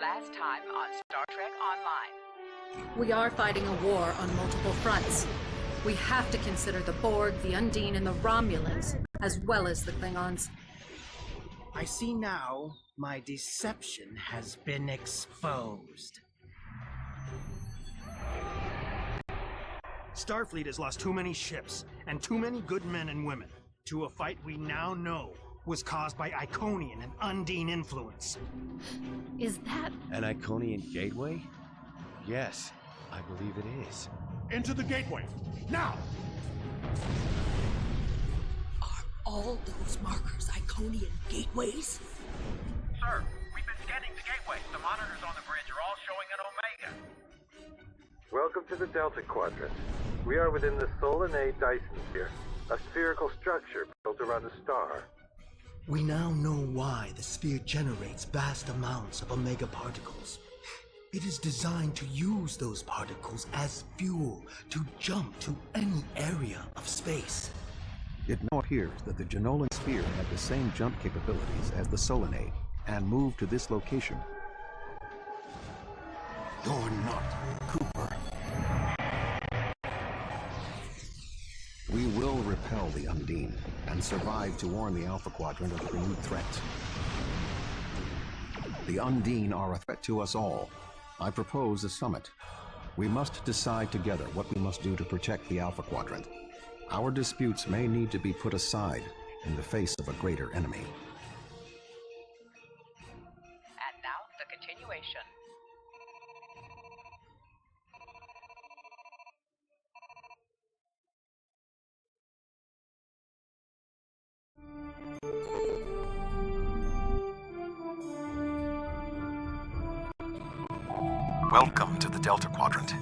Last time on Star Trek Online. We are fighting a war on multiple fronts. We have to consider the Borg, the Undine, and the Romulans, as well as the Klingons. I see now my deception has been exposed. Starfleet has lost too many ships and too many good men and women to a fight we now know was caused by Iconian and Undine influence. Is that... an Iconian gateway? Yes, I believe it is. Into the gateway, now! Are all those markers Iconian gateways? Sir, we've been scanning the gateway. The monitors on the bridge are all showing an Omega. Welcome to the Delta Quadrant. We are within the Solanae Dyson sphere, a spherical structure built around a star. We now know why the sphere generates vast amounts of omega particles. It is designed to use those particles as fuel to jump to any area of space. It now appears that the Jenolan sphere had the same jump capabilities as the Solanae and moved to this location. You're not Cooper. We will repel the Undine and survive to warn the Alpha Quadrant of the renewed threat. The Undine are a threat to us all. I propose a summit. We must decide together what we must do to protect the Alpha Quadrant. Our disputes may need to be put aside in the face of a greater enemy. And now, the continuation. Welcome to the Delta Quadrant.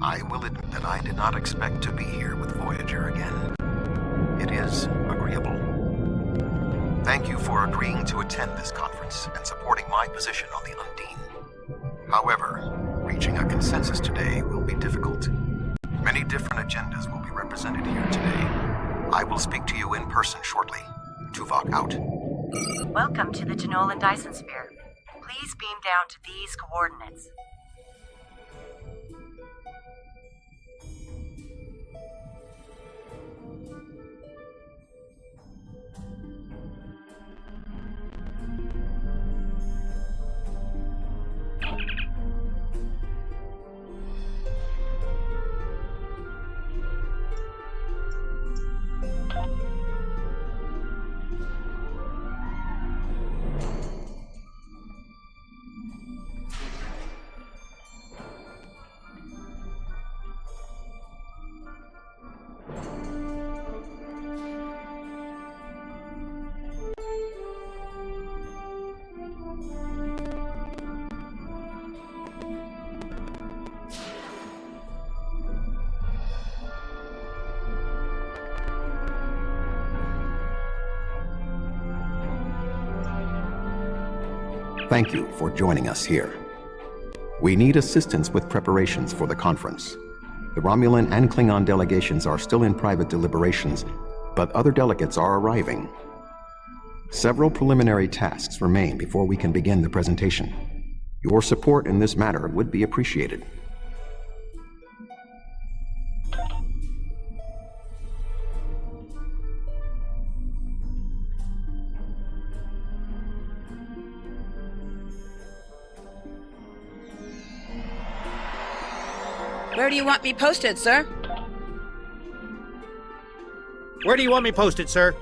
I will admit that I did not expect to be here with Voyager again. It is agreeable. Thank you for agreeing to attend this conference and supporting my position on the Undine. However, reaching a consensus today will be difficult. Many different agendas will be represented here today. I will speak to you in person shortly. Tuvok out. Welcome to the Jenolan Dyson sphere. Please beam down to these coordinates. Thank you for joining us here. We need assistance with preparations for the conference. The Romulan and Klingon delegations are still in private deliberations, but other delegates are arriving. Several preliminary tasks remain before we can begin the presentation. Your support in this matter would be appreciated. Where do you want me posted, sir? Where do you want me posted, sir?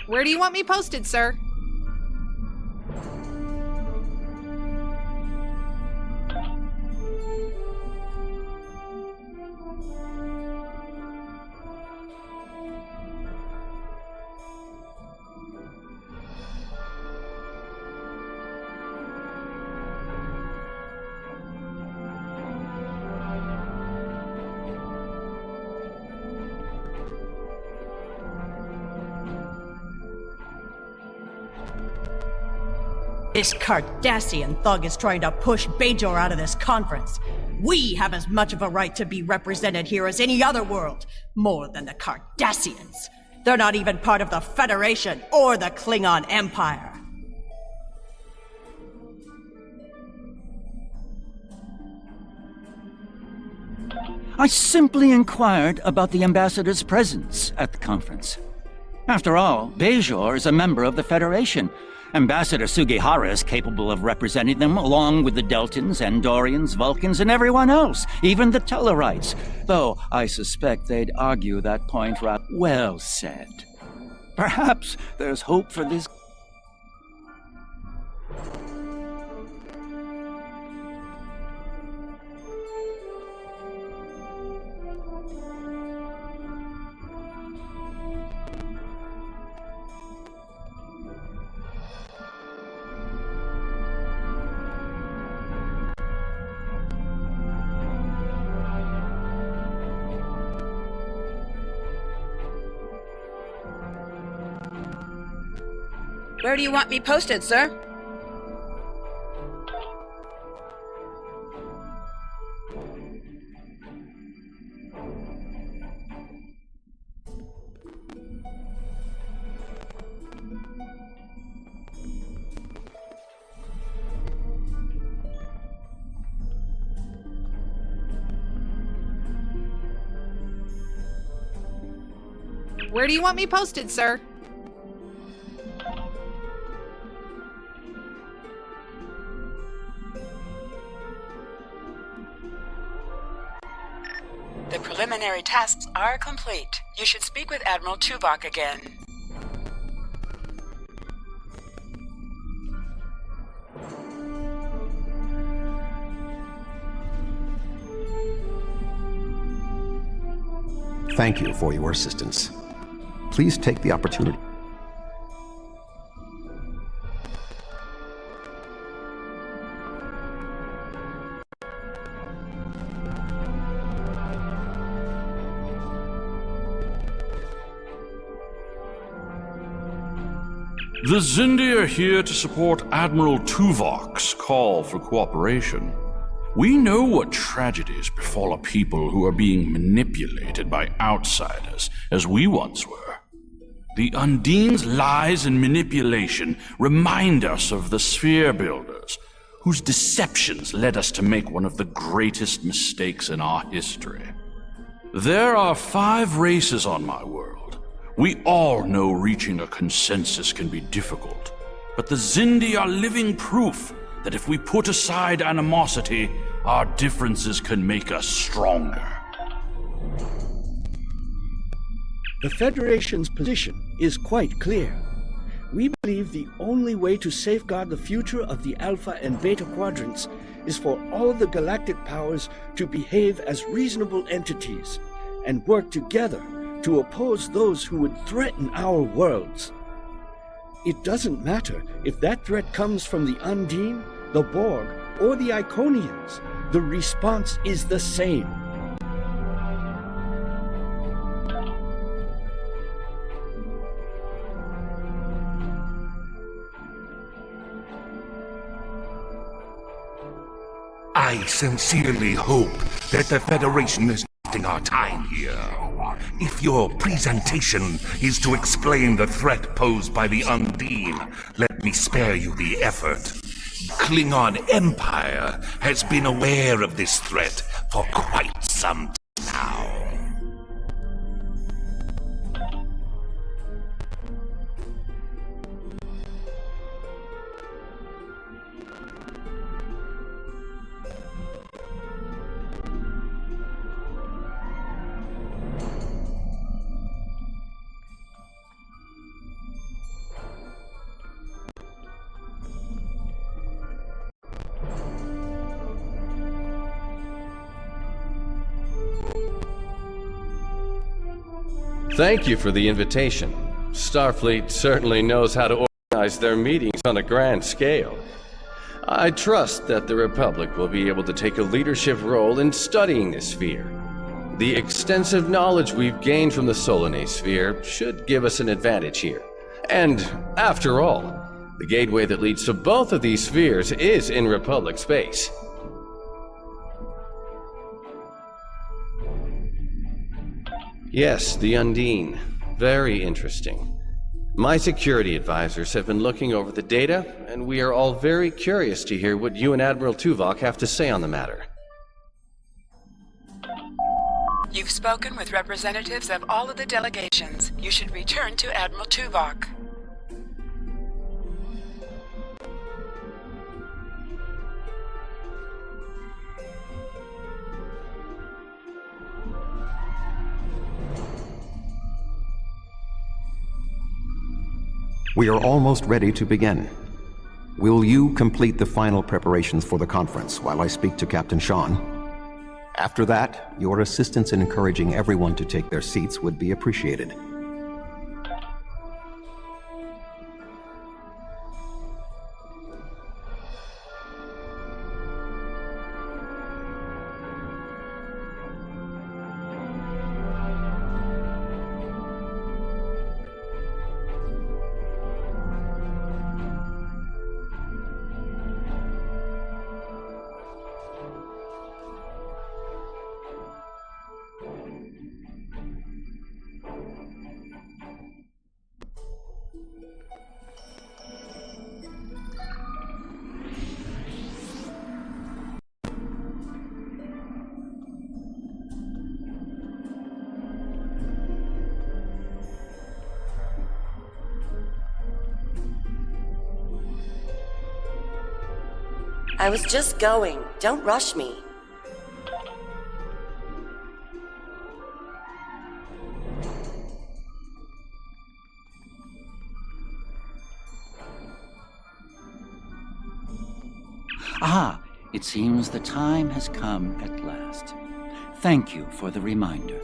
Where do you want me posted, sir? This Cardassian thug is trying to push Bajor out of this conference. We have as much of a right to be represented here as any other world, more than the Cardassians. They're not even part of the Federation or the Klingon Empire. I simply inquired about the ambassador's presence at the conference. After all, Bajor is a member of the Federation. Ambassador Sugihara is capable of representing them along with the Deltans, Andorians, Vulcans, and everyone else, even the Tellarites. Though I suspect they'd argue that point rather well said. Perhaps there's hope for this. Where do you want me posted, sir? Where do you want me posted, sir? The preliminary tasks are complete. You should speak with Admiral Tuvok again. Thank you for your assistance. Please take the opportunity. The Xindi are here to support Admiral Tuvok's call for cooperation. We know what tragedies befall a people who are being manipulated by outsiders, as we once were. The Undine's lies and manipulation remind us of the Sphere Builders, whose deceptions led us to make one of the greatest mistakes in our history. There are 5 races on my world. We all know reaching a consensus can be difficult, but the Xindi are living proof that if we put aside animosity, our differences can make us stronger. The Federation's position is quite clear. We believe the only way to safeguard the future of the Alpha and Beta quadrants is for all the galactic powers to behave as reasonable entities and work together to oppose those who would threaten our worlds. It doesn't matter if that threat comes from the Undine, the Borg, or the Iconians. The response is the same. I sincerely hope that the Federation is wasting our time here. If your presentation is to explain the threat posed by the Undine, let me spare you the effort. Klingon Empire has been aware of this threat for quite some time now. Thank you for the invitation. Starfleet certainly knows how to organize their meetings on a grand scale. I trust that the Republic will be able to take a leadership role in studying this sphere. The extensive knowledge we've gained from the Solanae sphere should give us an advantage here. And, after all, the gateway that leads to both of these spheres is in Republic space. Yes, the Undine. Very interesting. My security advisors have been looking over the data, and we are all very curious to hear what you and Admiral Tuvok have to say on the matter. You've spoken with representatives of all of the delegations. You should return to Admiral Tuvok. We are almost ready to begin. Will you complete the final preparations for the conference while I speak to Captain Sean? After that, your assistance in encouraging everyone to take their seats would be appreciated. I was just going. Don't rush me. Ah, it seems the time has come at last. Thank you for the reminder.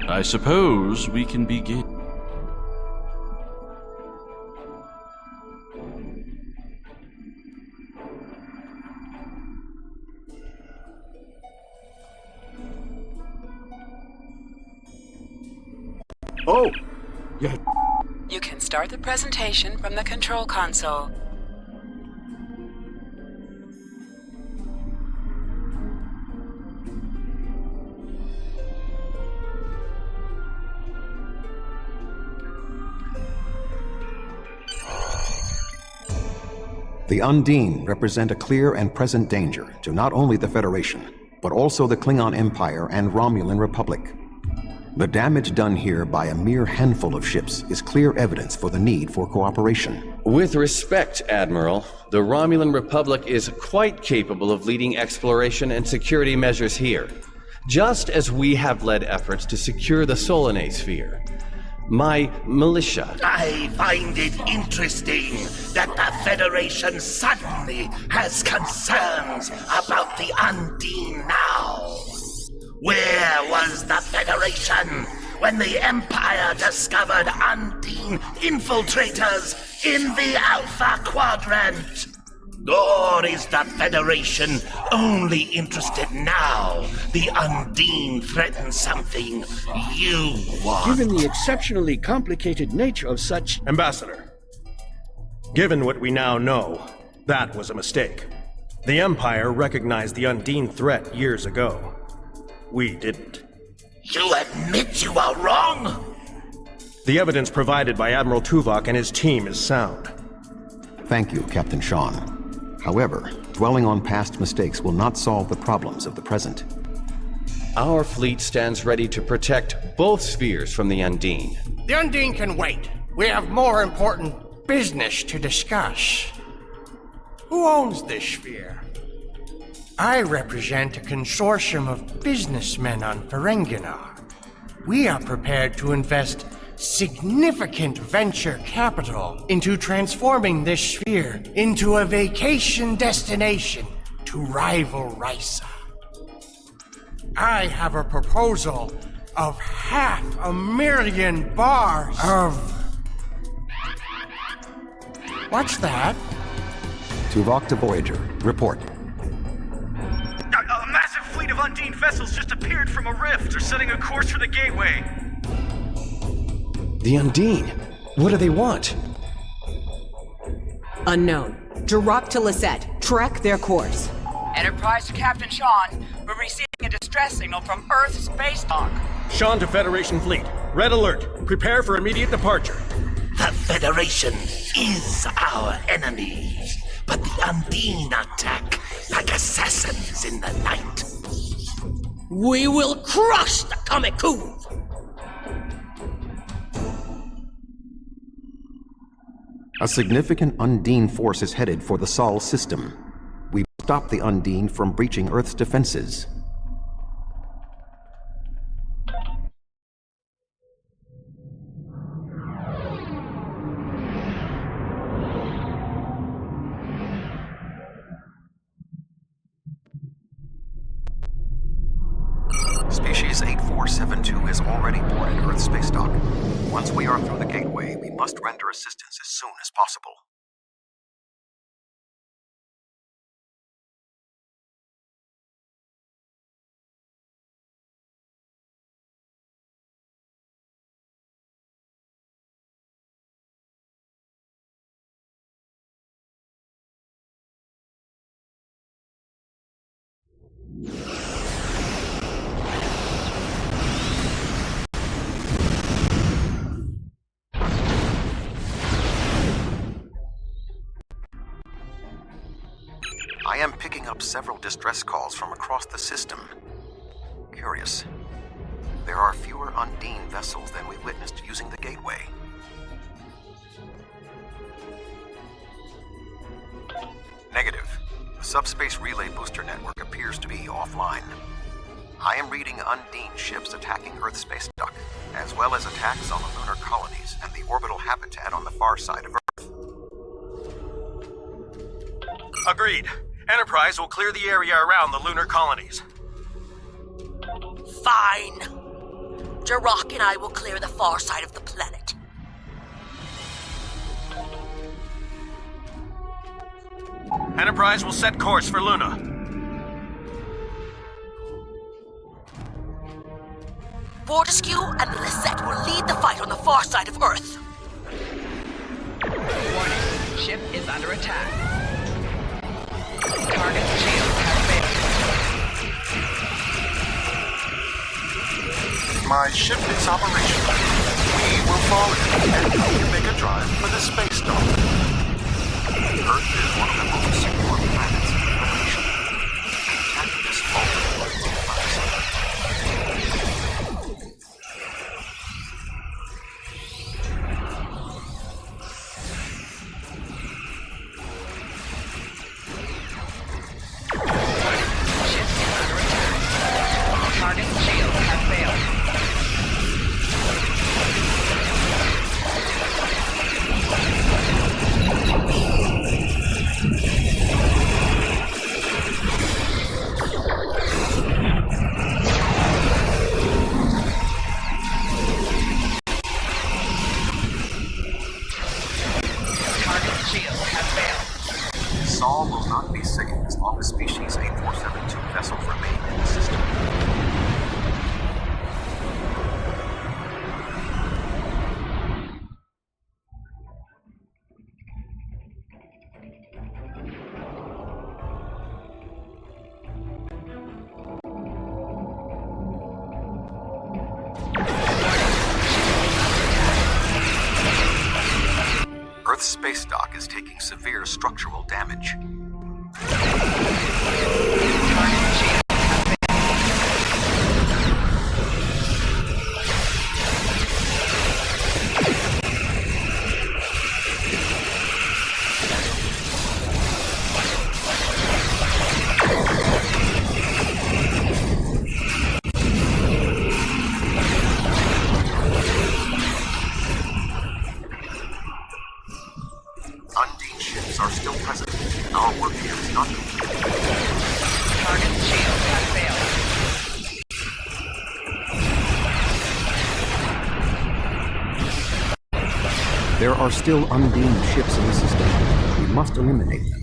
I suppose we can begin. Oh! Yeah. You can start the presentation from the control console. The Undine represent a clear and present danger to not only the Federation, but also the Klingon Empire and Romulan Republic. The damage done here by a mere handful of ships is clear evidence for the need for cooperation. With respect, Admiral, the Romulan Republic is quite capable of leading exploration and security measures here, just as we have led efforts to secure the Solanae sphere. My militia. I find it interesting that the Federation suddenly has concerns about the Undine now. Where was the Federation when the Empire discovered Undine infiltrators in the Alpha Quadrant? Or is the Federation only interested now the Undine threatens something you want? Given the exceptionally complicated nature of such... Ambassador, given what we now know, that was a mistake. The Empire recognized the Undine threat years ago. We didn't. You admit you are wrong? The evidence provided by Admiral Tuvok and his team is sound. Thank you, Captain Sean. However, dwelling on past mistakes will not solve the problems of the present. Our fleet stands ready to protect both spheres from the Undine. The Undine can wait. We have more important business to discuss. Who owns this sphere? I represent a consortium of businessmen on Ferenginar. We are prepared to invest significant venture capital into transforming this sphere into a vacation destination to rival Risa. I have a proposal of 500,000 bars of... What's that? Tuvok to Voyager. Report. A massive fleet of Undine vessels just appeared from a rift. They're setting a course for the gateway. The Undine? What do they want? Unknown. Drop to Lisette. Track their course. Enterprise to Captain Sean. We're receiving a distress signal from Earth space dock. Sean to Federation Fleet. Red alert. Prepare for immediate departure. The Federation is our enemy, but the Undine attack like assassins in the night. We will crush the Kamikuv! A significant Undine force is headed for the Sol system. We stop the Undine from breaching Earth's defenses. Species 8472 is already boarded Earth space dock. Once we are through the gateway, we must render assistance as soon as possible. I am picking up several distress calls from across the system. Curious. There are fewer Undine vessels than we witnessed using the gateway. Negative. The subspace relay booster network appears to be offline. I am reading Undine ships attacking Earth space dock, as well as attacks on the lunar colonies and the orbital habitat on the far side of Earth. Agreed. Enterprise will clear the area around the lunar colonies. Fine. Jirok and I will clear the far side of the planet. Enterprise will set course for Luna. Fortescue and Lisette will lead the fight on the far side of Earth. Warning. Ship is under attack. Target's shields have failed. My ship is operational. We will fall in and make a drive for the space dock. Earth is one of the most secure planets in the Federation. Attack this fault. Ship is under attack. Target's shields have failed. Earth's space dock is taking severe structural damage. Undine ships are still present. Our work here is not complete. Target shield has failed. There are still Undine ships in the system. We must eliminate them.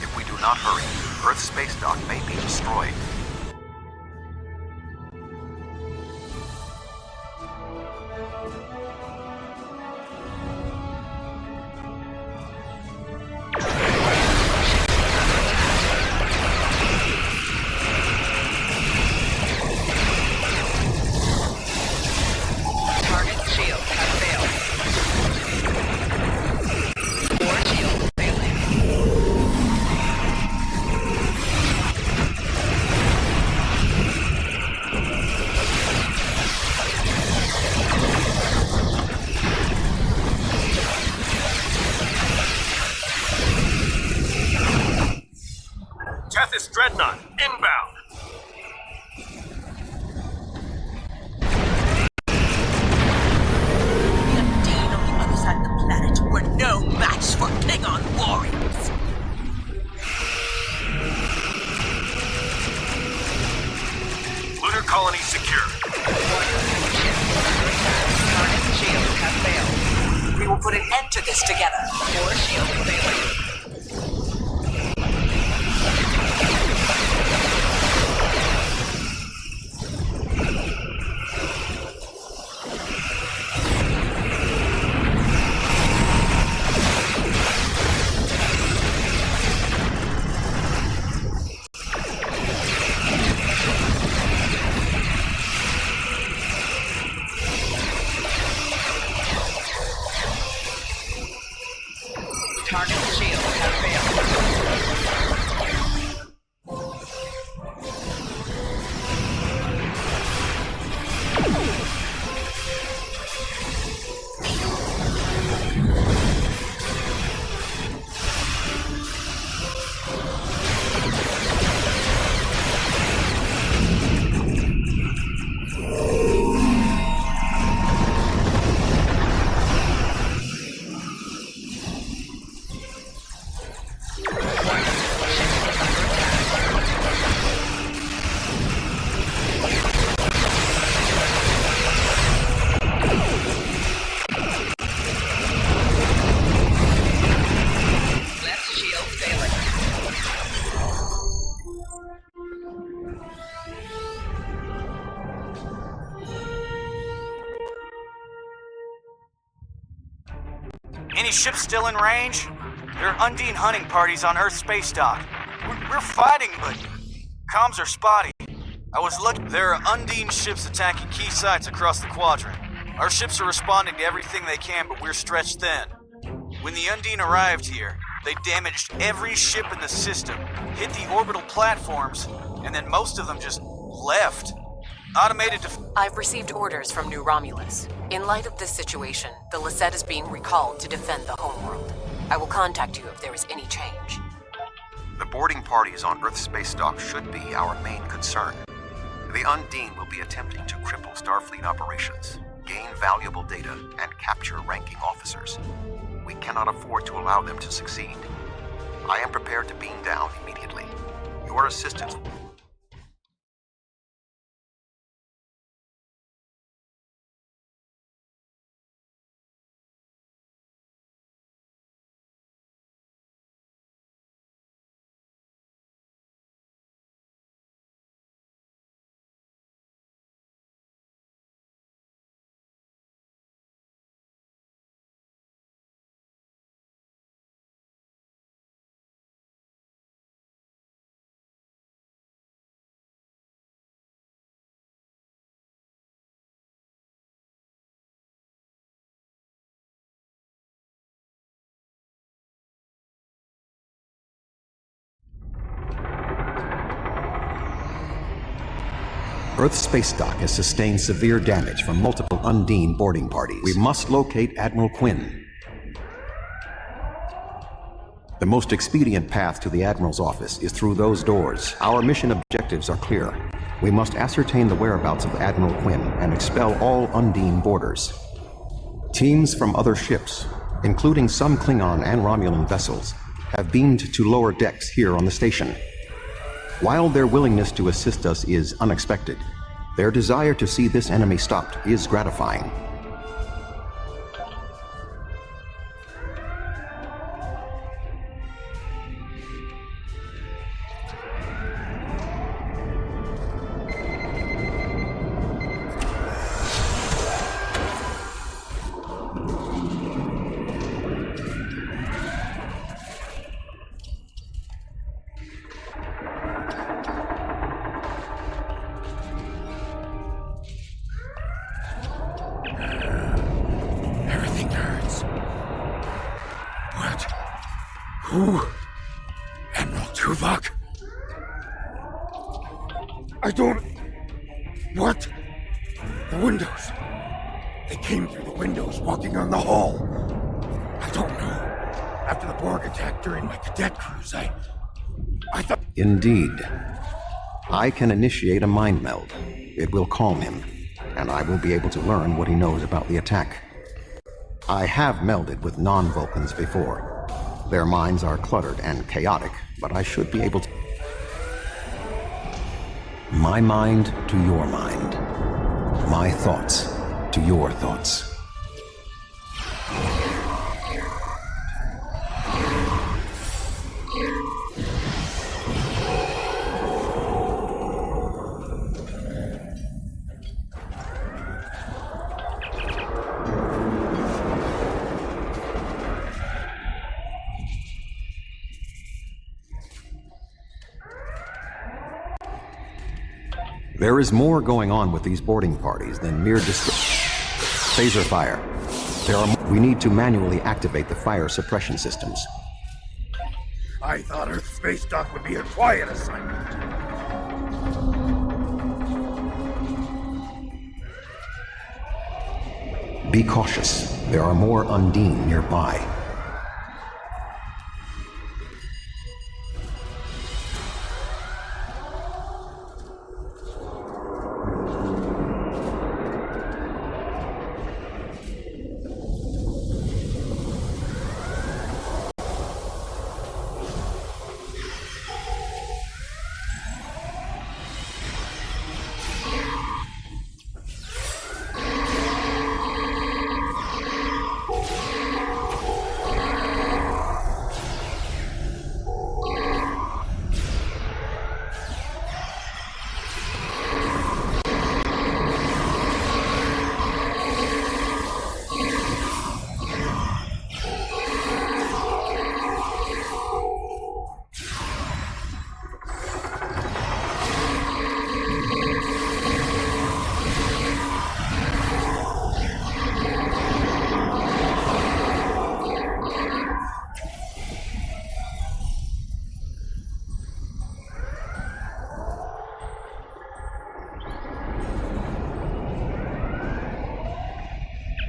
If we do not hurry, Earth's space dock may be destroyed. Target shield has failed. Core shield failing. Tethys Dreadnought, inbound! The Undine on the other side of the planet were no match for Klingon warriors. Lunar colony secure. Target shield has failed. We will put an end to this together. Core shield failing. Target shield has failed. Left shield failing. Any ships still in range? There are Undine hunting parties on Earth's space dock. We're fighting, but comms are spotty. I was looking. There are Undine ships attacking key sites across the quadrant. Our ships are responding to everything they can, but we're stretched thin. When the Undine arrived here, they damaged every ship in the system, hit the orbital platforms, and then most of them just left. Automated I've received orders from New Romulus. In light of this situation, the Lisette is being recalled to defend the homeworld. I will contact you if there is any change. The boarding parties on Earth's space dock should be our main concern. The Undine will be attempting to cripple Starfleet operations, gain valuable data, and capture ranking officers. We cannot afford to allow them to succeed. I am prepared to beam down immediately. Your assistance Earth's space dock has sustained severe damage from multiple Undine boarding parties. We must locate Admiral Quinn. The most expedient path to the Admiral's office is through those doors. Our mission objectives are clear. We must ascertain the whereabouts of Admiral Quinn and expel all Undine boarders. Teams from other ships, including some Klingon and Romulan vessels, have beamed to lower decks here on the station. While their willingness to assist us is unexpected, their desire to see this enemy stopped is gratifying. Who? Admiral Tuvok? I don't... What? The windows. They came through the windows, walking on the hull. I don't know. After the Borg attack during my cadet cruise, I thought... Indeed. I can initiate a mind meld. It will calm him, and I will be able to learn what he knows about the attack. I have melded with non-Vulcans before. Their minds are cluttered and chaotic, but I should be able to... My mind to your mind. My thoughts to your thoughts. There is more going on with these boarding parties than mere phaser fire. We need to manually activate the fire suppression systems. I thought Earth's space dock would be a quiet assignment. Be cautious. There are more Undine nearby.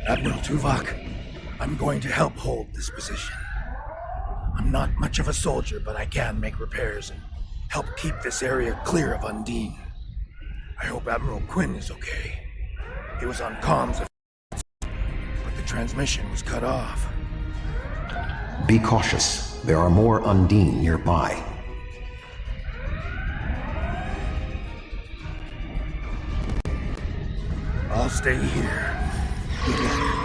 Admiral Tuvok, I'm going to help hold this position. I'm not much of a soldier, but I can make repairs and help keep this area clear of Undine. I hope Admiral Quinn is okay. He was on comms, but the transmission was cut off. Be cautious. There are more Undine nearby. I'll stay here. Good luck.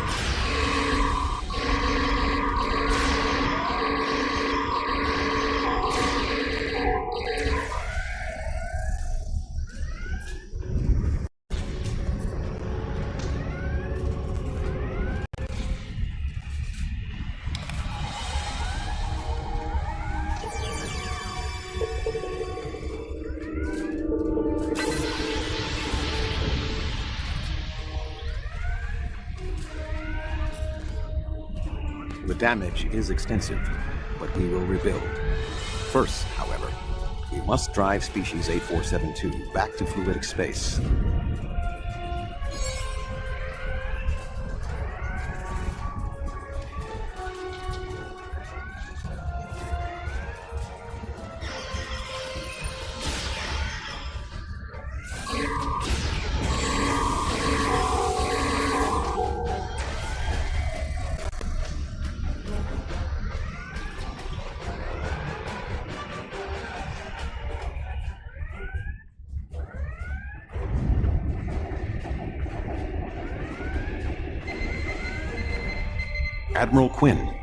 The damage is extensive, but we will rebuild. First, however, We must drive species 8472 back to fluidic space. Admiral Quinn.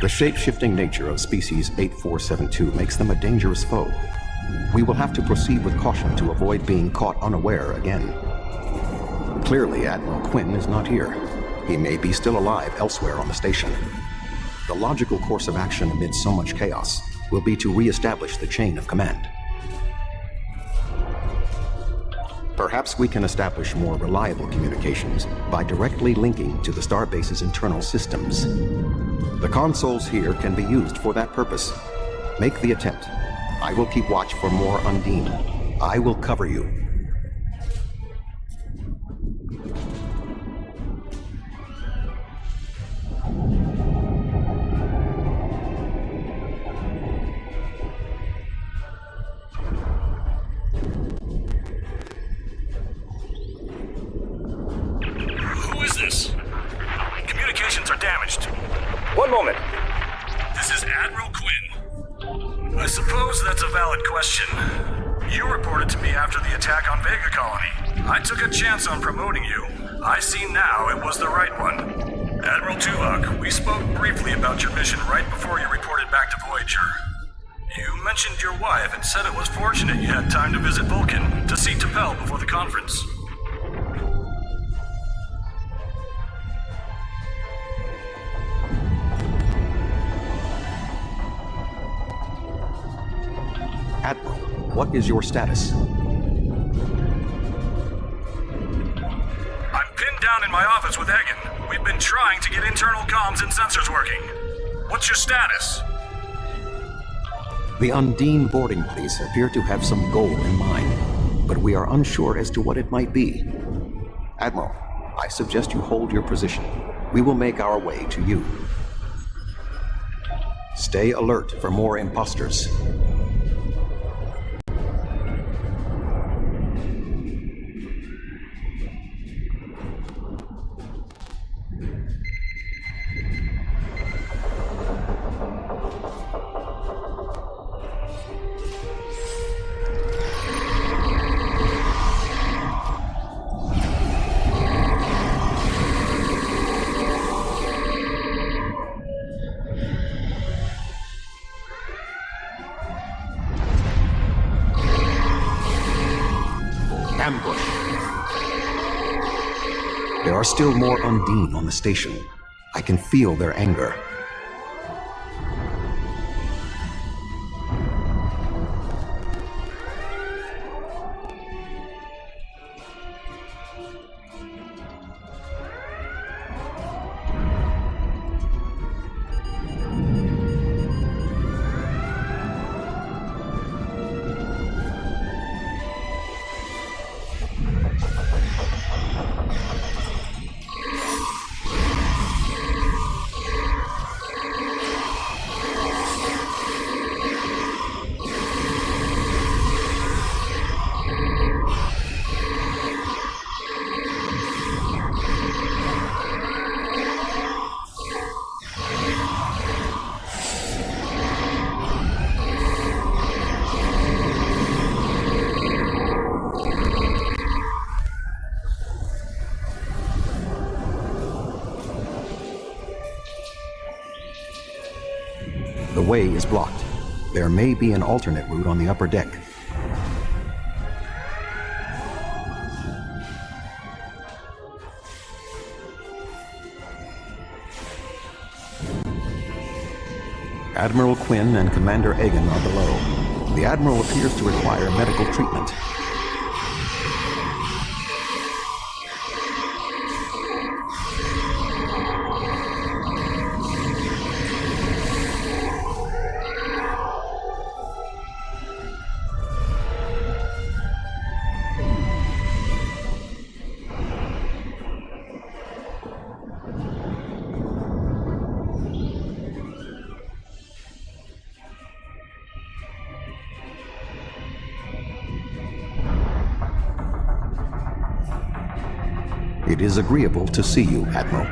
The shape-shifting nature of species 8472 makes them a dangerous foe. We will have to proceed with caution to avoid being caught unaware again. Clearly, Admiral Quinn is not here. He may be still alive elsewhere on the station. The logical course of action amid so much chaos will be to re-establish the chain of command. Perhaps we can establish more reliable communications by directly linking to the starbase's internal systems. The consoles here can be used for that purpose. Make the attempt. I will keep watch for more Undine. I will cover you. Who is this? Communications are damaged. One moment. This is Admiral Quinn. I suppose that's a valid question. You reported to me after the attack on Vega Colony. I took a chance on promoting you. I see now it was the right one. Admiral Tuvok, we spoke briefly about your mission right before you reported back to Voyager. You mentioned your wife and said it was fortunate you had time to visit Vulcan to see T'Pel before the conference. Admiral, what is your status? I'm pinned down in my office with Egan. We've been trying to get internal comms and sensors working. What's your status? The Undine boarding police appear to have some goal in mind, but we are unsure as to what it might be. Admiral, I suggest you hold your position. We will make our way to you. Stay alert for more imposters. Ambush. There are still more Undine on the station. I can feel their anger. The way is blocked. There may be an alternate route on the upper deck. Admiral Quinn and Commander Egan are below. The Admiral appears to require medical treatment. It is agreeable to see you, Admiral.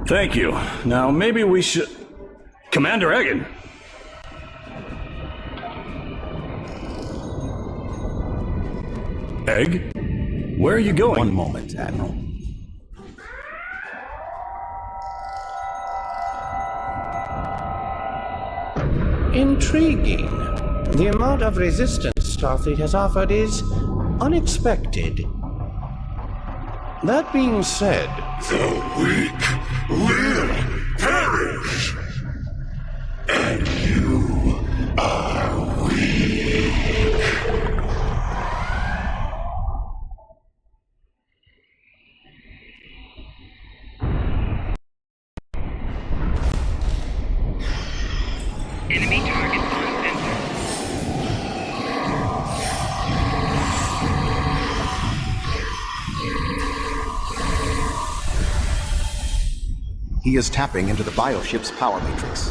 Thank you. Now, maybe we should... Commander Egan! Egg? Where are you going? One moment, Admiral. Intriguing. The amount of resistance Starfleet has offered is unexpected. That being said... The weak will perish! And you are weak. Enemy target on center. He is tapping into the bioship's power matrix.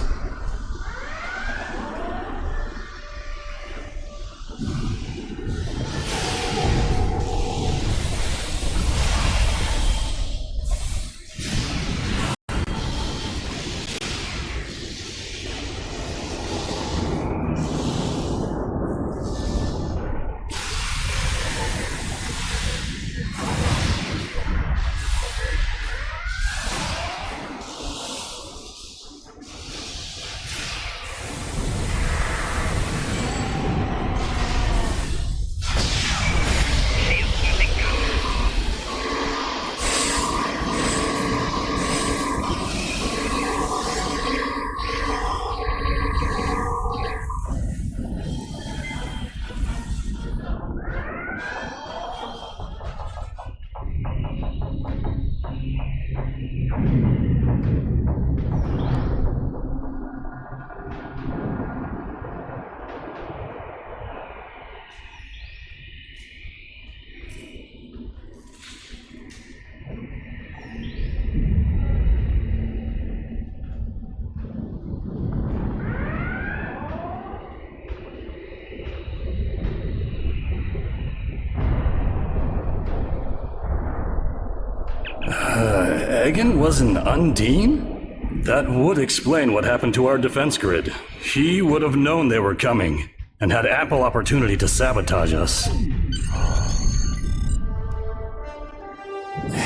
Egan was an Undine? That would explain what happened to our defense grid. He would have known they were coming, and had ample opportunity to sabotage us.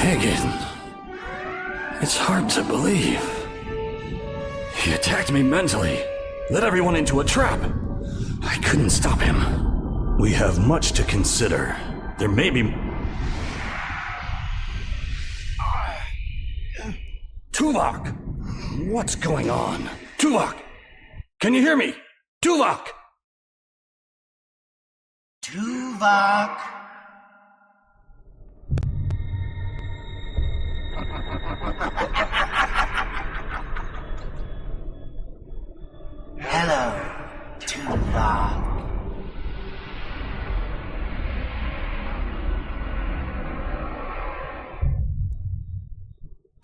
Egan... It's hard to believe. He attacked me mentally, led everyone into a trap. I couldn't stop him. We have much to consider. There may be... Tuvok! What's going on? Tuvok! Can you hear me? Tuvok! Tuvok! Hello, Tuvok.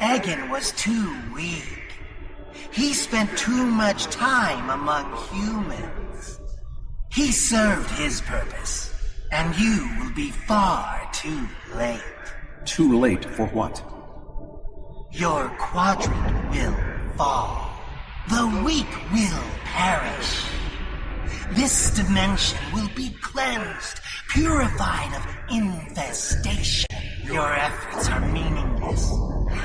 Egan was too weak. He spent too much time among humans. He served his purpose, and you will be far too late. Too late for what? Your quadrant will fall. The weak will perish. This dimension will be cleansed, purified of infestation. Your efforts are meaningless.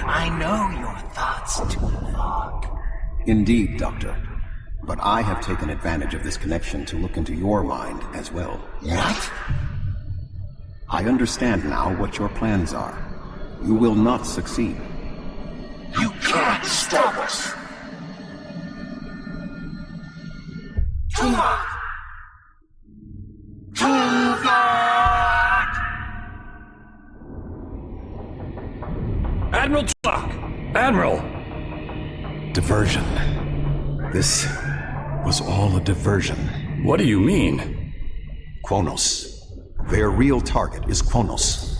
I know your thoughts, Tuvok. Indeed, Doctor. But I have taken advantage of this connection to look into your mind as well. What? I understand now what your plans are. You will not succeed. You can't stop us. Tuvok! Tuvok! Admiral Tuvok! Admiral! Diversion. This was all a diversion. What do you mean? Kronos. Their real target is Kronos.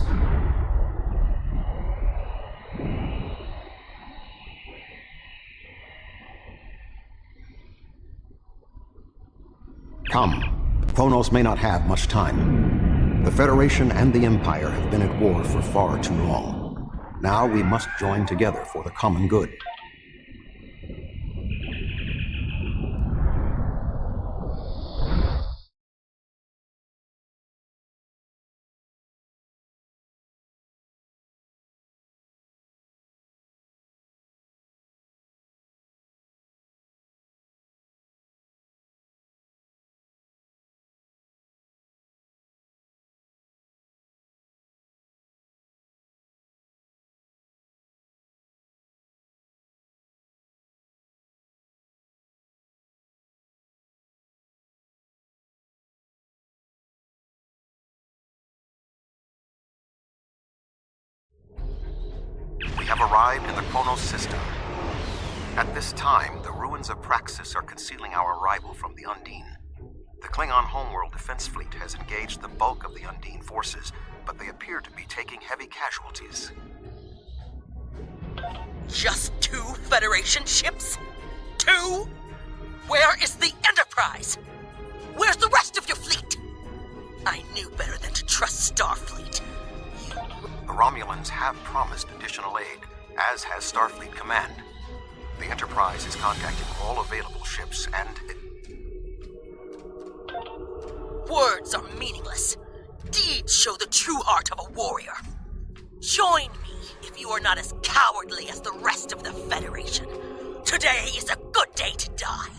Come. Kronos may not have much time. The Federation and the Empire have been at war for far too long. Now we must join together for the common good. We have arrived in the Kronos system. At this time, the ruins of Praxis are concealing our arrival from the Undine. The Klingon homeworld defense fleet has engaged the bulk of the Undine forces, but they appear to be taking heavy casualties. Just 2 Federation ships? 2? Where is the Enterprise? Where's the rest of your fleet? I knew better than to trust Starfleet. The Romulans have promised additional aid, as has Starfleet Command. The Enterprise is contacting all available ships and... Words are meaningless. Deeds show the true heart of a warrior. Join me if you are not as cowardly as the rest of the Federation. Today is a good day to die.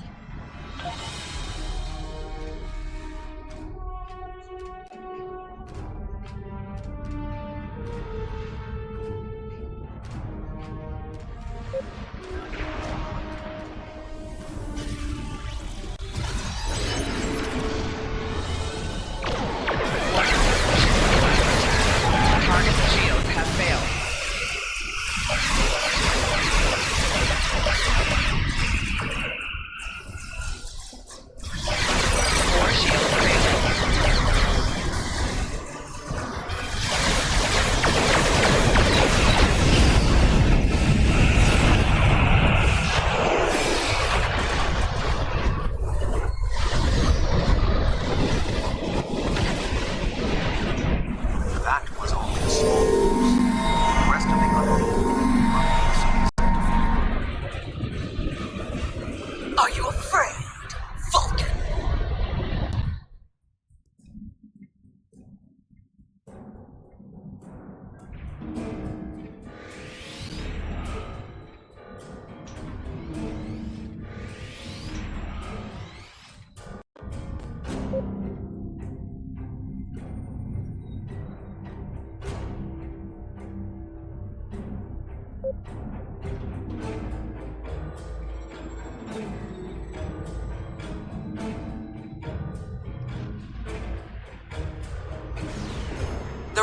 Target's shields have failed. More shields failing.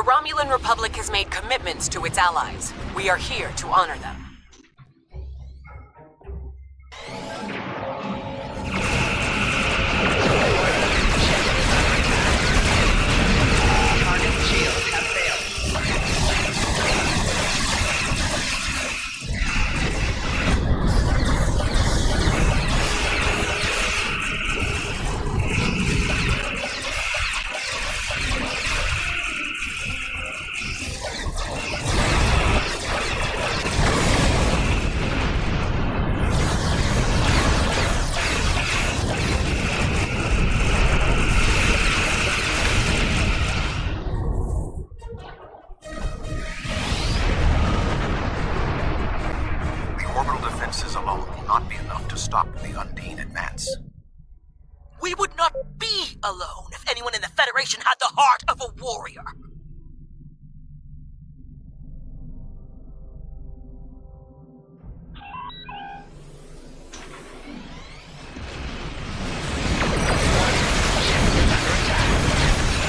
Romulan Republic has made commitments to its allies. We are here to honor them. Target shields have failed. We would not be alone if anyone in the Federation had the heart of a warrior.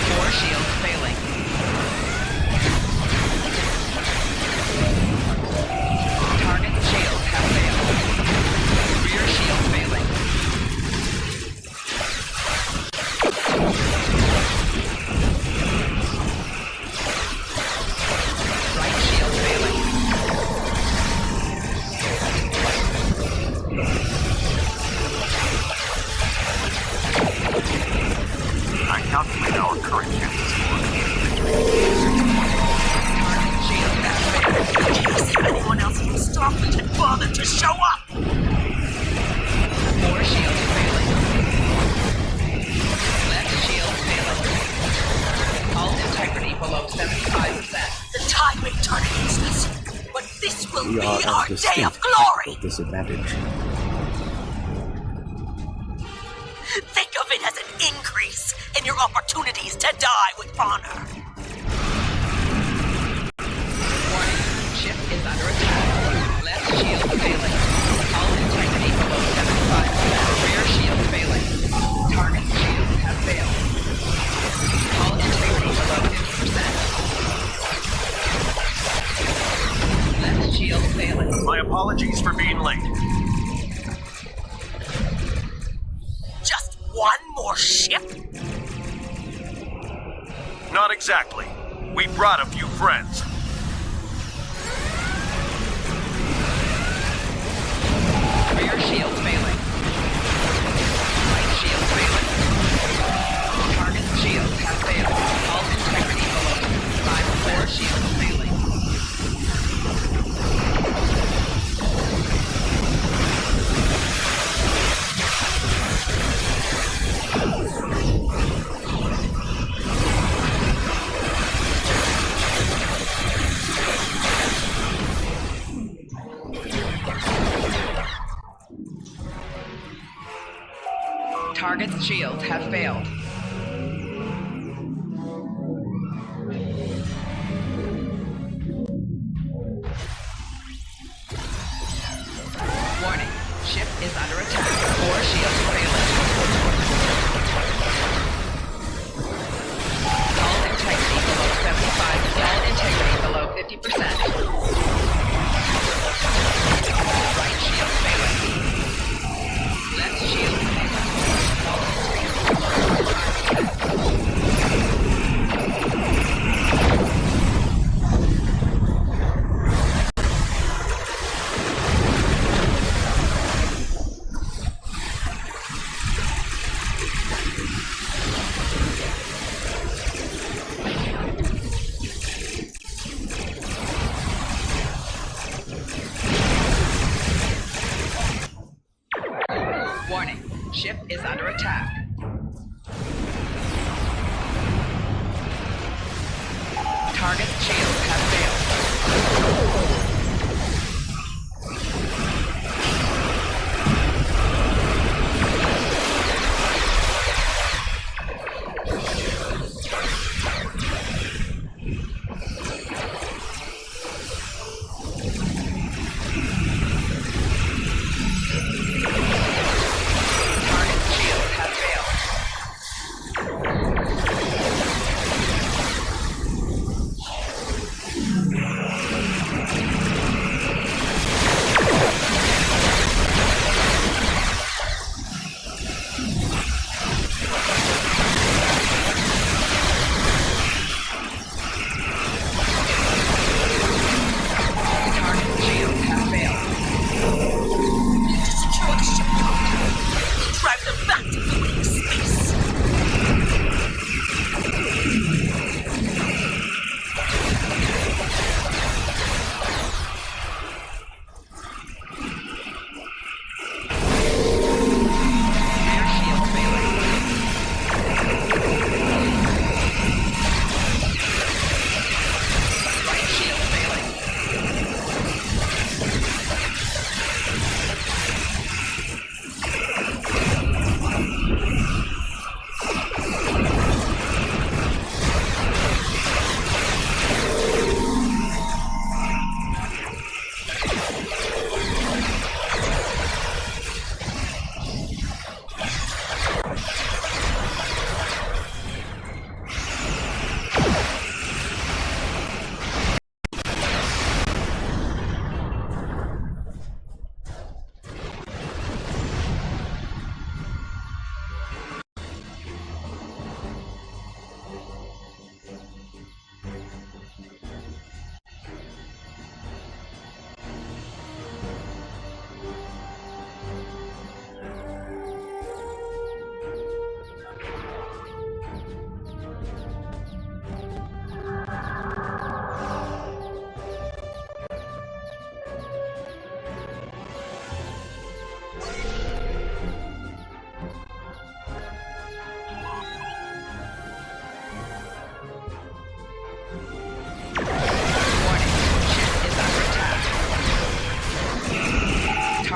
Core shields failing. Target shields have failed. Rear shield failing. Right shield failing. I calculate our current chances for Target shield has failed. Yes, if anyone else from Starfleet had bothered to show up! Core shields failing. Left shield failing. Hull integrity below 75%. The tide may turn against us, but this will We be are our at day distinct of glory! tactical disadvantage. Think of it as an increase in your opportunities to die with honor. Warning, ship is under attack. Left shield failing. Hull integrity below 75%. Rear shield failing. Target shields have failed. Hull integrity below 50%. Left shield failing. My apologies for being late. Just one more ship? Not exactly. We brought a few friends. Rear shield failing. Right shield failing. Target shields have failed. Hull integrity below 5. Core shields failing. Target's shields have failed. Warning, ship is under attack. Core shields failing. Hull integrity below 75. Hull integrity below 50%. Right shield failing. Left shield failing. Hull integrity below 5%. Warning, ship is under attack. Target's shields have failed. Target's shields have failed.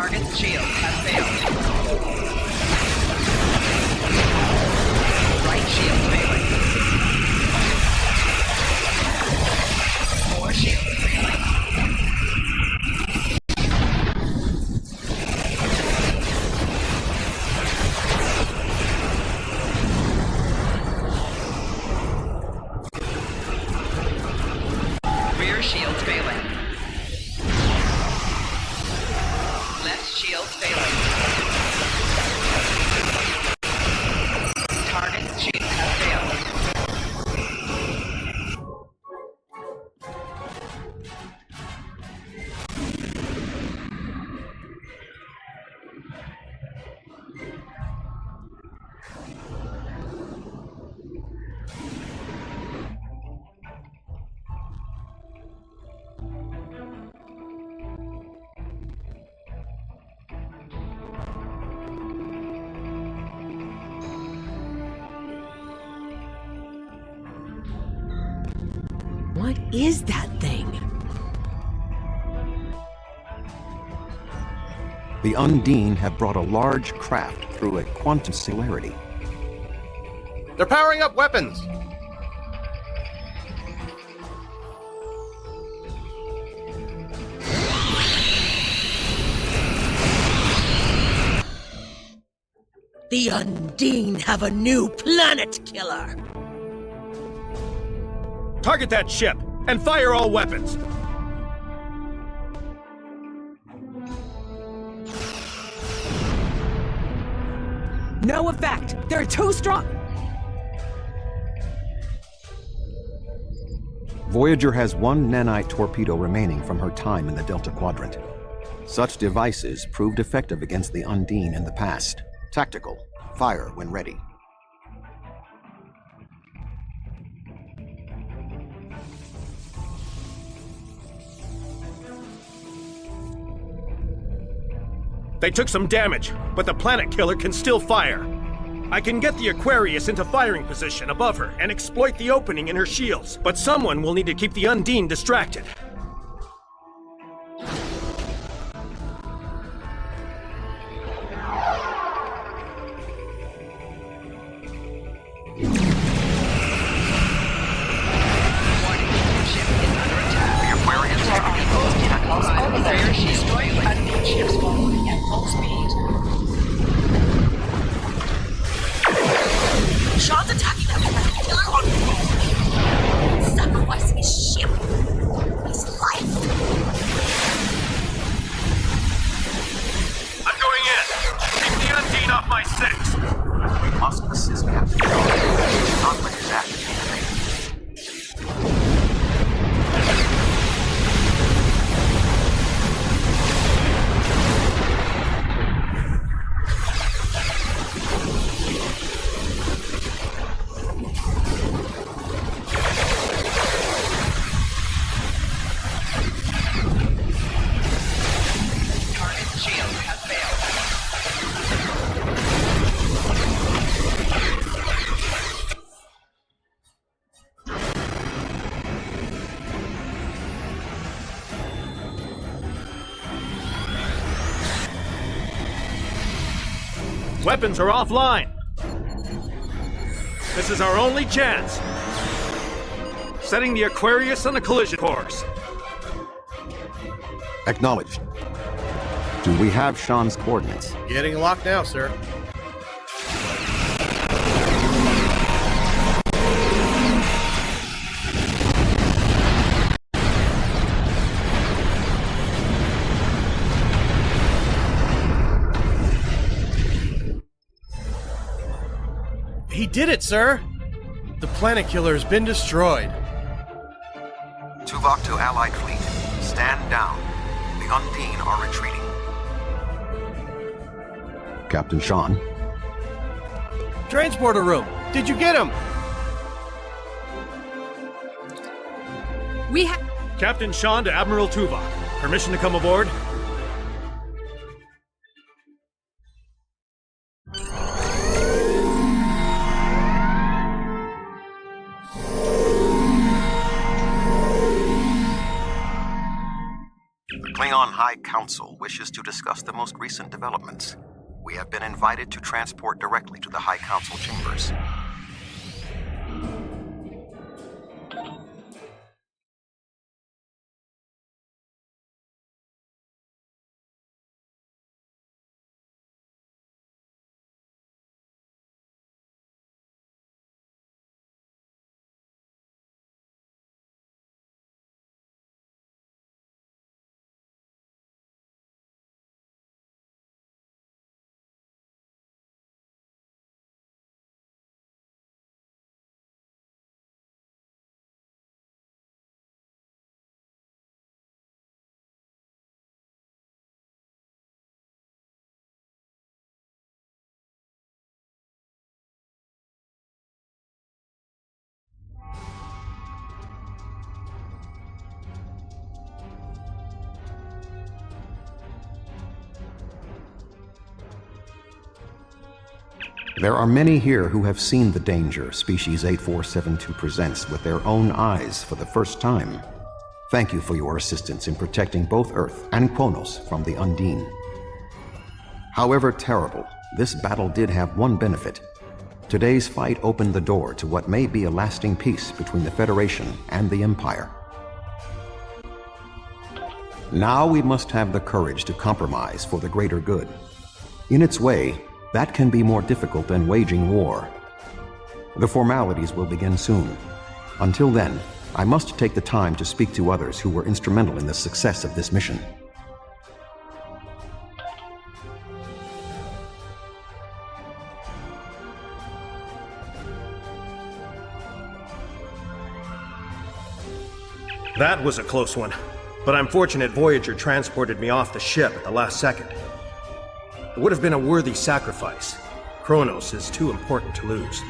Target's shield has failed. Right shield failing. More shields failing. Rear shields failing. Left shield failing. Target shield has failed. What is that thing? The Undine have brought a large craft through a quantum singularity. They're powering up weapons! The Undine have a new planet killer! Target that ship, and fire all weapons! No effect! They're too strong! Voyager has one nanite torpedo remaining from her time in the Delta Quadrant. Such devices proved effective against the Undine in the past. Tactical. Fire when ready. They took some damage, but the planet killer can still fire. I can get the Aquarius into firing position above her and exploit the opening in her shields, but someone will need to keep the Undine distracted. Sean's attacking that planet killer on foot! Sacrificing his ship! His life! I'm going in! Keep the Undine off my six! We must assist Captain Shaw. Not let his actions be delayed. Weapons are offline. This is our only chance. Setting the Aquarius on a collision course. Acknowledged. Do we have Sean's coordinates? Getting locked now, sir. He did it, sir! The planet killer has been destroyed. Tuvok to Allied fleet. Stand down. The Undine are retreating. Captain Sean. Transporter room! Did you get him? We have... Captain Sean to Admiral Tuvok. Permission to come aboard? The on High Council wishes to discuss the most recent developments. We have been invited to transport directly to the High Council chambers. There are many here who have seen the danger Species 8472 presents with their own eyes for the first time. Thank you for your assistance in protecting both Earth and Kronos from the Undine. However terrible, this battle did have one benefit. Today's fight opened the door to what may be a lasting peace between the Federation and the Empire. Now we must have the courage to compromise for the greater good. In its way, that can be more difficult than waging war. The formalities will begin soon. Until then, I must take the time to speak to others who were instrumental in the success of this mission. That was a close one, but I'm fortunate Voyager transported me off the ship at the last second. It would have been a worthy sacrifice. Kronos is too important to lose.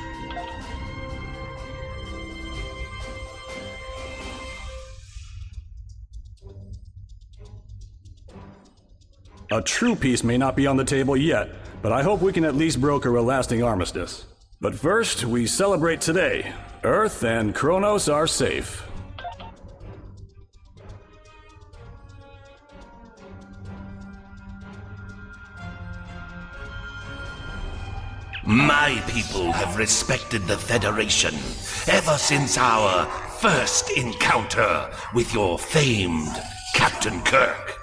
A true peace may not be on the table yet, but I hope we can at least broker a lasting armistice. But first, we celebrate today. Earth and Kronos are safe. My people have respected the Federation ever since our first encounter with your famed Captain Kirk.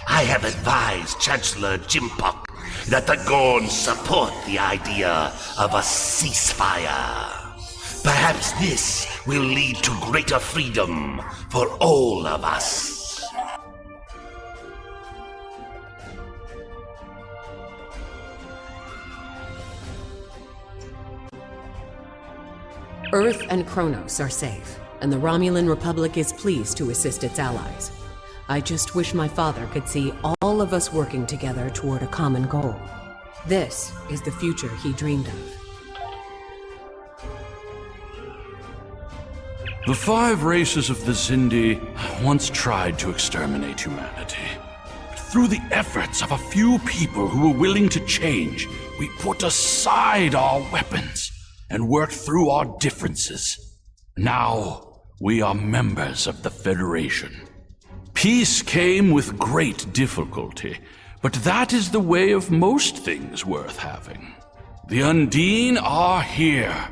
I have advised Chancellor Jimpok that the Gorns support the idea of a ceasefire. Perhaps this will lead to greater freedom for all of us. Earth and Kronos are safe, and the Romulan Republic is pleased to assist its allies. I just wish my father could see all of us working together toward a common goal. This is the future he dreamed of. The 5 races of the Zindi once tried to exterminate humanity. But through the efforts of a few people who were willing to change, we put aside our weapons and worked through our differences. Now, we are members of the Federation. Peace came with great difficulty, but that is the way of most things worth having. The Undine are here,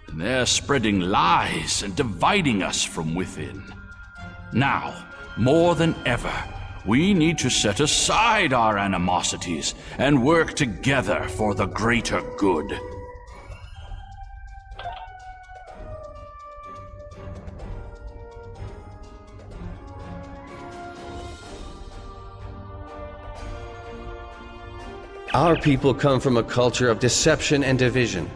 and they're spreading lies and dividing us from within. Now, more than ever, we need to set aside our animosities and work together for the greater good. Our people come from a culture of deception and division.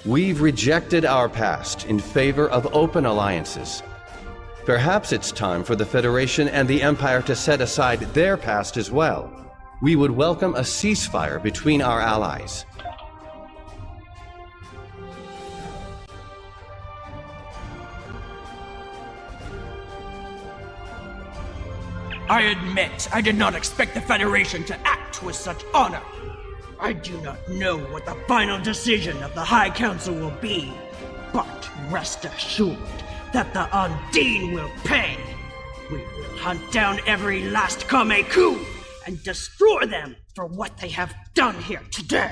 We've rejected our past in favor of open alliances. Perhaps it's time for the Federation and the Empire to set aside their past as well. We would welcome a ceasefire between our allies. I admit I did not expect the Federation to act with such honor. I do not know what the final decision of the High Council will be, but rest assured that the Undine will pay. We will hunt down every last Kameku and destroy them for what they have done here today.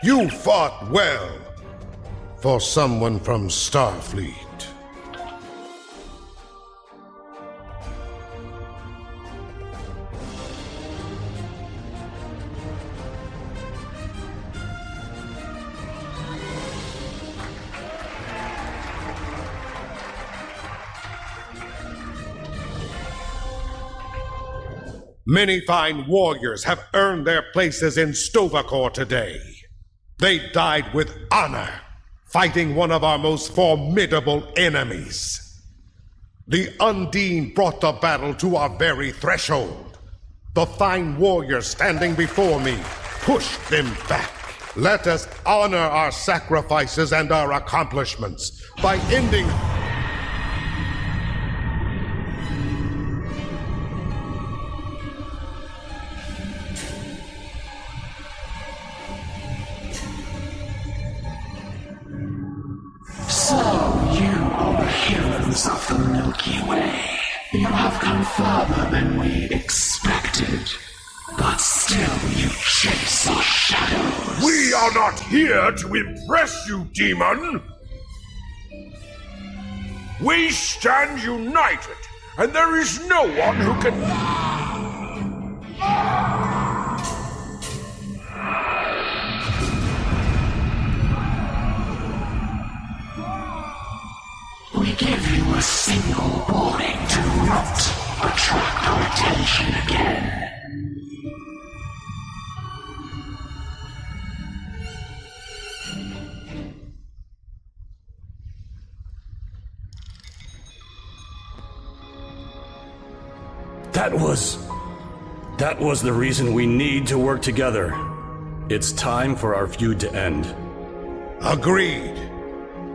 You fought well for someone from Starfleet. Many fine warriors have earned their places in Stovacor today. They died with honor, fighting one of our most formidable enemies. The Undine brought the battle to our very threshold. The fine warriors standing before me pushed them back. Let us honor our sacrifices and our accomplishments by ending... Of the Milky Way. You have come further than we expected, but still you chase our shadows. We are not here to impress you, demon! We stand united, and there is no one who can... We give you a single warning to not attract our attention again. That was the reason we need to work together. It's time for our feud to end. Agreed.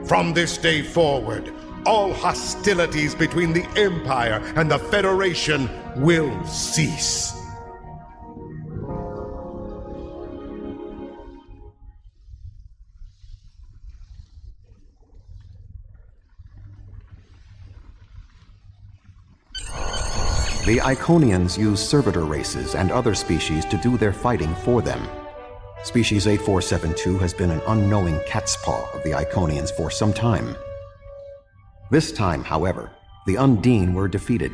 From this day forward, all hostilities between the Empire and the Federation will cease. The Iconians use servitor races and other species to do their fighting for them. Species 8472 has been an unknowing cat's paw of the Iconians for some time. This time, however, the Undine were defeated,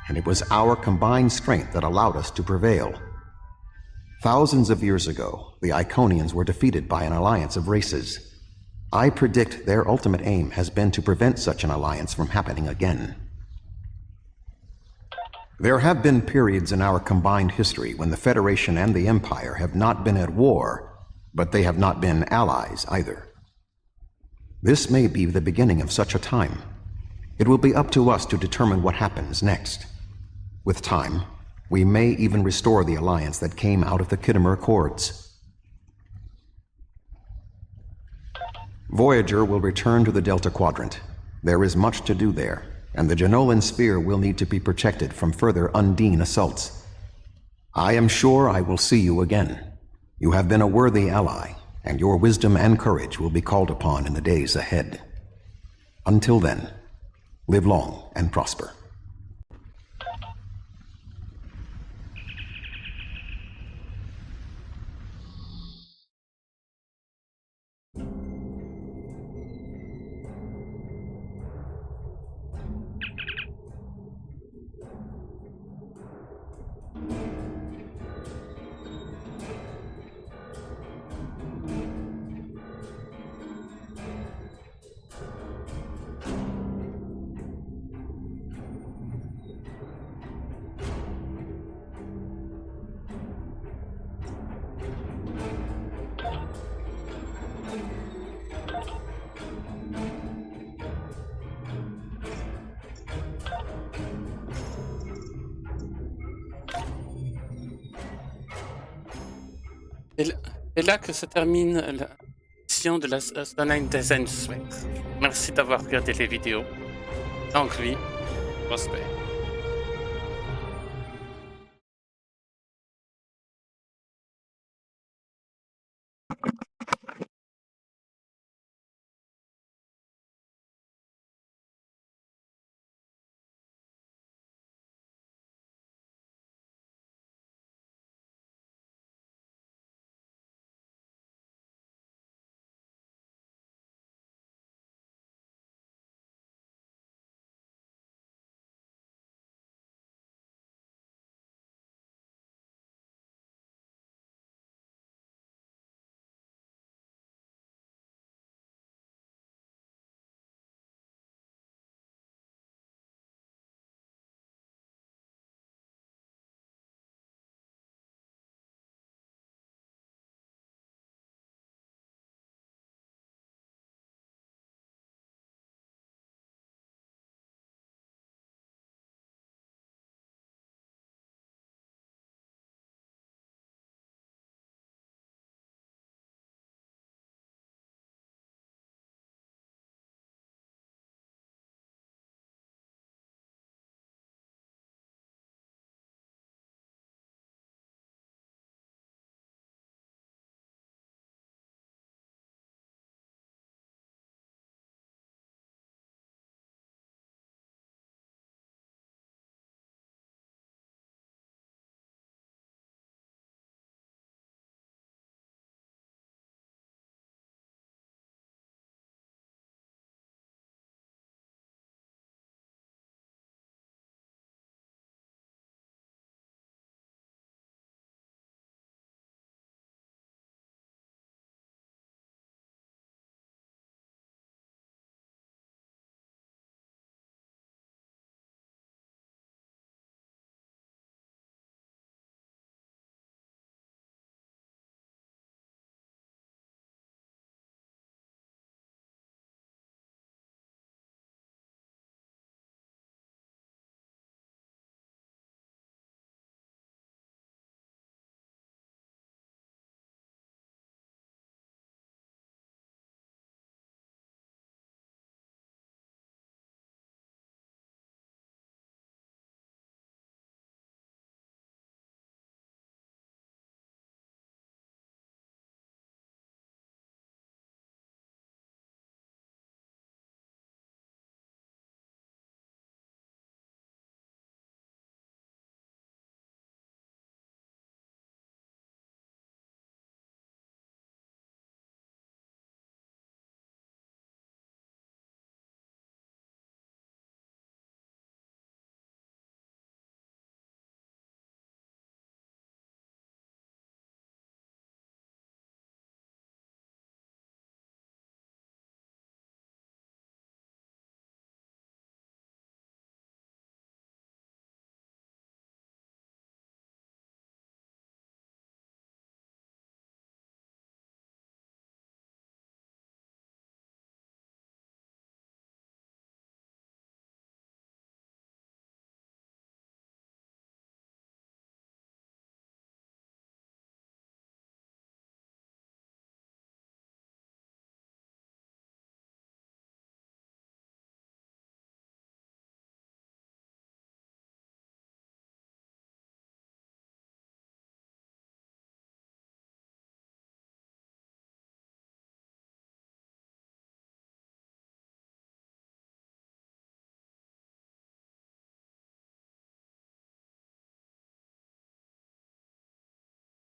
and it was our combined strength that allowed us to prevail. Thousands of years ago, the Iconians were defeated by an alliance of races. I predict their ultimate aim has been to prevent such an alliance from happening again. There have been periods in our combined history when the Federation and the Empire have not been at war, but they have not been allies either. This may be the beginning of such a time. It will be up to us to determine what happens next. With time, we may even restore the alliance that came out of the Khitomer Accords. Voyager will return to the Delta Quadrant. There is much to do there, and the Jenolan Sphere will need to be protected from further Undine assaults. I am sure I will see you again. You have been a worthy ally, and your wisdom and courage will be called upon in the days ahead. Until then, live long and prosper. C'est là que se termine la mission de la Sonnine Design Suite. Merci d'avoir regardé les vidéos. Donc lui, prospère.